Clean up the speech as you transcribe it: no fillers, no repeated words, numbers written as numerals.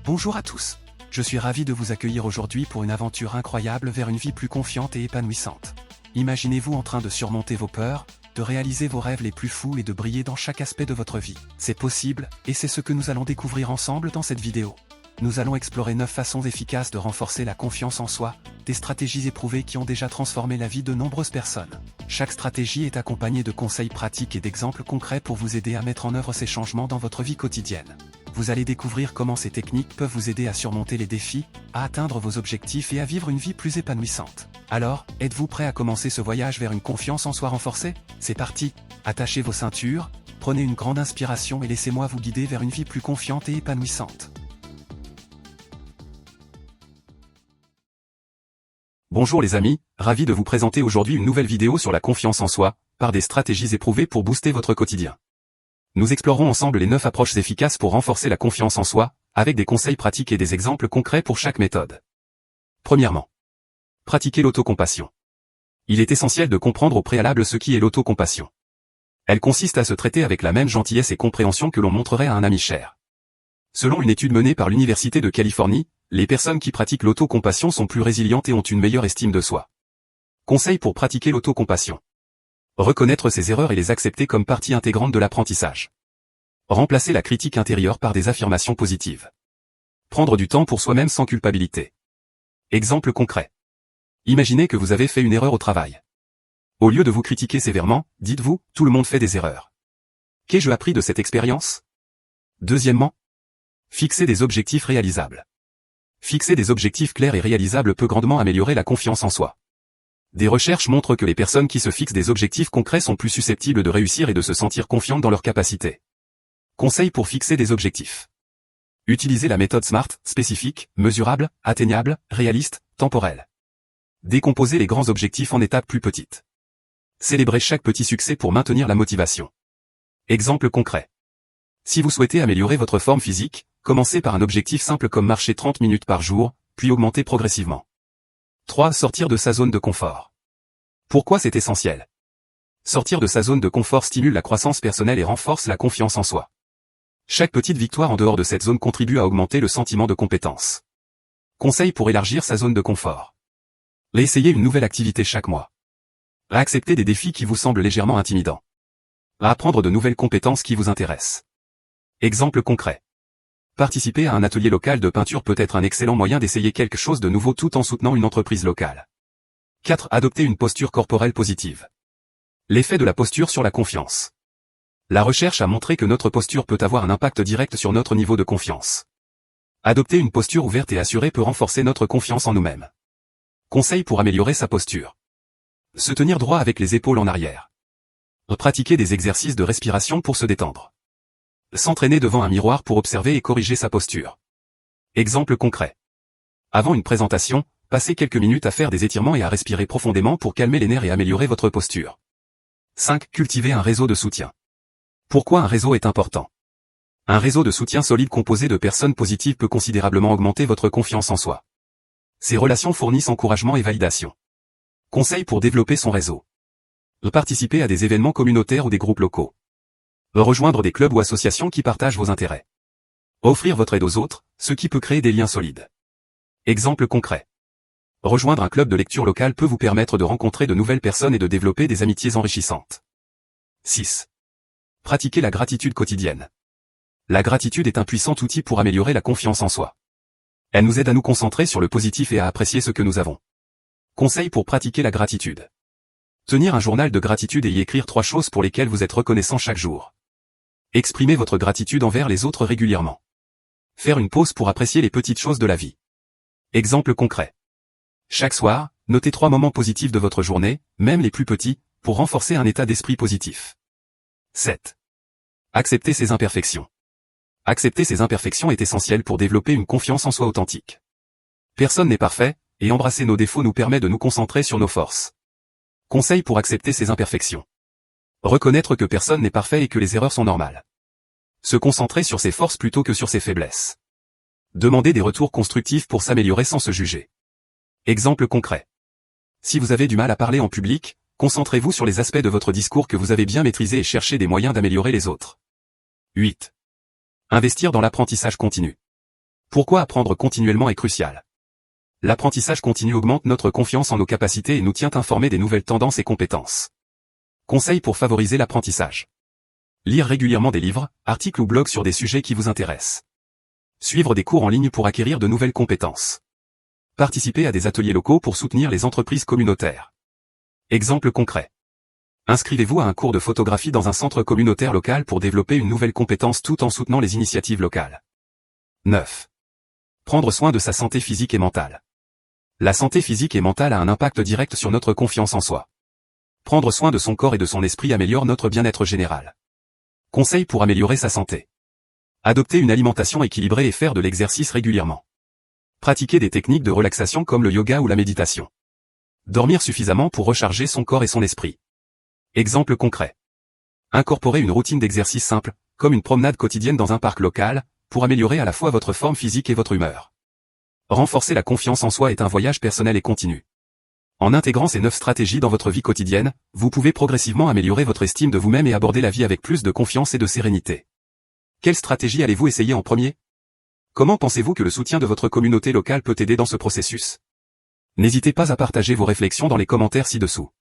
Bonjour à tous. Je suis ravi de vous accueillir aujourd'hui pour une aventure incroyable vers une vie plus confiante et épanouissante. Imaginez-vous en train de surmonter vos peurs, de réaliser vos rêves les plus fous et de briller dans chaque aspect de votre vie. C'est possible, et c'est ce que nous allons découvrir ensemble dans cette vidéo. Nous allons explorer 9 façons efficaces de renforcer la confiance en soi, des stratégies éprouvées qui ont déjà transformé la vie de nombreuses personnes. Chaque stratégie est accompagnée de conseils pratiques et d'exemples concrets pour vous aider à mettre en œuvre ces changements dans votre vie quotidienne. Vous allez découvrir comment ces techniques peuvent vous aider à surmonter les défis, à atteindre vos objectifs et à vivre une vie plus épanouissante. Alors, êtes-vous prêt à commencer ce voyage vers une confiance en soi renforcée? C'est parti! Attachez vos ceintures, prenez une grande inspiration et laissez-moi vous guider vers une vie plus confiante et épanouissante. Bonjour les amis, ravi de vous présenter aujourd'hui une nouvelle vidéo sur la confiance en soi, par des stratégies éprouvées pour booster votre quotidien. Nous explorerons ensemble les 9 approches efficaces pour renforcer la confiance en soi, avec des conseils pratiques et des exemples concrets pour chaque méthode. Premièrement, pratiquer l'autocompassion. Il est essentiel de comprendre au préalable ce qui est l'autocompassion. Elle consiste à se traiter avec la même gentillesse et compréhension que l'on montrerait à un ami cher. Selon une étude menée par l'Université de Californie, les personnes qui pratiquent l'autocompassion sont plus résilientes et ont une meilleure estime de soi. Conseil pour pratiquer l'autocompassion. Reconnaître ses erreurs et les accepter comme partie intégrante de l'apprentissage. Remplacer la critique intérieure par des affirmations positives. Prendre du temps pour soi-même sans culpabilité. Exemple concret. Imaginez que vous avez fait une erreur au travail. Au lieu de vous critiquer sévèrement, dites-vous, tout le monde fait des erreurs. Qu'ai-je appris de cette expérience? Deuxièmement, fixer des objectifs réalisables. Fixer des objectifs clairs et réalisables peut grandement améliorer la confiance en soi. Des recherches montrent que les personnes qui se fixent des objectifs concrets sont plus susceptibles de réussir et de se sentir confiantes dans leurs capacités. Conseil pour fixer des objectifs. Utilisez la méthode SMART, spécifique, mesurable, atteignable, réaliste, temporel. Décomposez les grands objectifs en étapes plus petites. Célébrez chaque petit succès pour maintenir la motivation. Exemple concret. Si vous souhaitez améliorer votre forme physique, commencez par un objectif simple comme marcher 30 minutes par jour, puis augmentez progressivement. 3. Sortir de sa zone de confort. Pourquoi c'est essentiel? Sortir de sa zone de confort stimule la croissance personnelle et renforce la confiance en soi. Chaque petite victoire en dehors de cette zone contribue à augmenter le sentiment de compétence. Conseil pour élargir sa zone de confort. Essayez une nouvelle activité chaque mois. Accepter des défis qui vous semblent légèrement intimidants. Apprendre de nouvelles compétences qui vous intéressent. Exemple concret. Participer à un atelier local de peinture peut être un excellent moyen d'essayer quelque chose de nouveau tout en soutenant une entreprise locale. 4. Adopter une posture corporelle positive. L'effet de la posture sur la confiance. La recherche a montré que notre posture peut avoir un impact direct sur notre niveau de confiance. Adopter une posture ouverte et assurée peut renforcer notre confiance en nous-mêmes. Conseil pour améliorer sa posture. Se tenir droit avec les épaules en arrière. Pratiquer des exercices de respiration pour se détendre. S'entraîner devant un miroir pour observer et corriger sa posture. Exemple concret. Avant une présentation, passez quelques minutes à faire des étirements et à respirer profondément pour calmer les nerfs et améliorer votre posture. 5. Cultiver un réseau de soutien. Pourquoi un réseau est important? Un réseau de soutien solide composé de personnes positives peut considérablement augmenter votre confiance en soi. Ces relations fournissent encouragement et validation. Conseil pour développer son réseau. Participer à des événements communautaires ou des groupes locaux. Rejoindre des clubs ou associations qui partagent vos intérêts. Offrir votre aide aux autres, ce qui peut créer des liens solides. Exemple concret. Rejoindre un club de lecture local peut vous permettre de rencontrer de nouvelles personnes et de développer des amitiés enrichissantes. 6. Pratiquer la gratitude quotidienne. La gratitude est un puissant outil pour améliorer la confiance en soi. Elle nous aide à nous concentrer sur le positif et à apprécier ce que nous avons. Conseil pour pratiquer la gratitude. Tenir un journal de gratitude et y écrire 3 choses pour lesquelles vous êtes reconnaissant chaque jour. Exprimez votre gratitude envers les autres régulièrement. Faire une pause pour apprécier les petites choses de la vie. Exemple concret. Chaque soir, notez 3 moments positifs de votre journée, même les plus petits, pour renforcer un état d'esprit positif. 7. Accepter ses imperfections. Accepter ses imperfections est essentiel pour développer une confiance en soi authentique. Personne n'est parfait, et embrasser nos défauts nous permet de nous concentrer sur nos forces. Conseil pour accepter ses imperfections. Reconnaître que personne n'est parfait et que les erreurs sont normales. Se concentrer sur ses forces plutôt que sur ses faiblesses. Demander des retours constructifs pour s'améliorer sans se juger. Exemple concret. Si vous avez du mal à parler en public, concentrez-vous sur les aspects de votre discours que vous avez bien maîtrisés et cherchez des moyens d'améliorer les autres. 8. Investir dans l'apprentissage continu. Pourquoi apprendre continuellement est crucial. L'apprentissage continu augmente notre confiance en nos capacités et nous tient informés des nouvelles tendances et compétences. Conseils pour favoriser l'apprentissage. Lire régulièrement des livres, articles ou blogs sur des sujets qui vous intéressent. Suivre des cours en ligne pour acquérir de nouvelles compétences. Participer à des ateliers locaux pour soutenir les entreprises communautaires. Exemple concret. Inscrivez-vous à un cours de photographie dans un centre communautaire local pour développer une nouvelle compétence tout en soutenant les initiatives locales. 9. Prendre soin de sa santé physique et mentale. La santé physique et mentale a un impact direct sur notre confiance en soi. Prendre soin de son corps et de son esprit améliore notre bien-être général. Conseils pour améliorer sa santé. Adopter une alimentation équilibrée et faire de l'exercice régulièrement. Pratiquer des techniques de relaxation comme le yoga ou la méditation. Dormir suffisamment pour recharger son corps et son esprit. Exemple concret. Incorporer une routine d'exercice simple, comme une promenade quotidienne dans un parc local, pour améliorer à la fois votre forme physique et votre humeur. Renforcer la confiance en soi est un voyage personnel et continu. En intégrant ces 9 stratégies dans votre vie quotidienne, vous pouvez progressivement améliorer votre estime de vous-même et aborder la vie avec plus de confiance et de sérénité. Quelle stratégie allez-vous essayer en premier? Comment pensez-vous que le soutien de votre communauté locale peut aider dans ce processus? N'hésitez pas à partager vos réflexions dans les commentaires ci-dessous.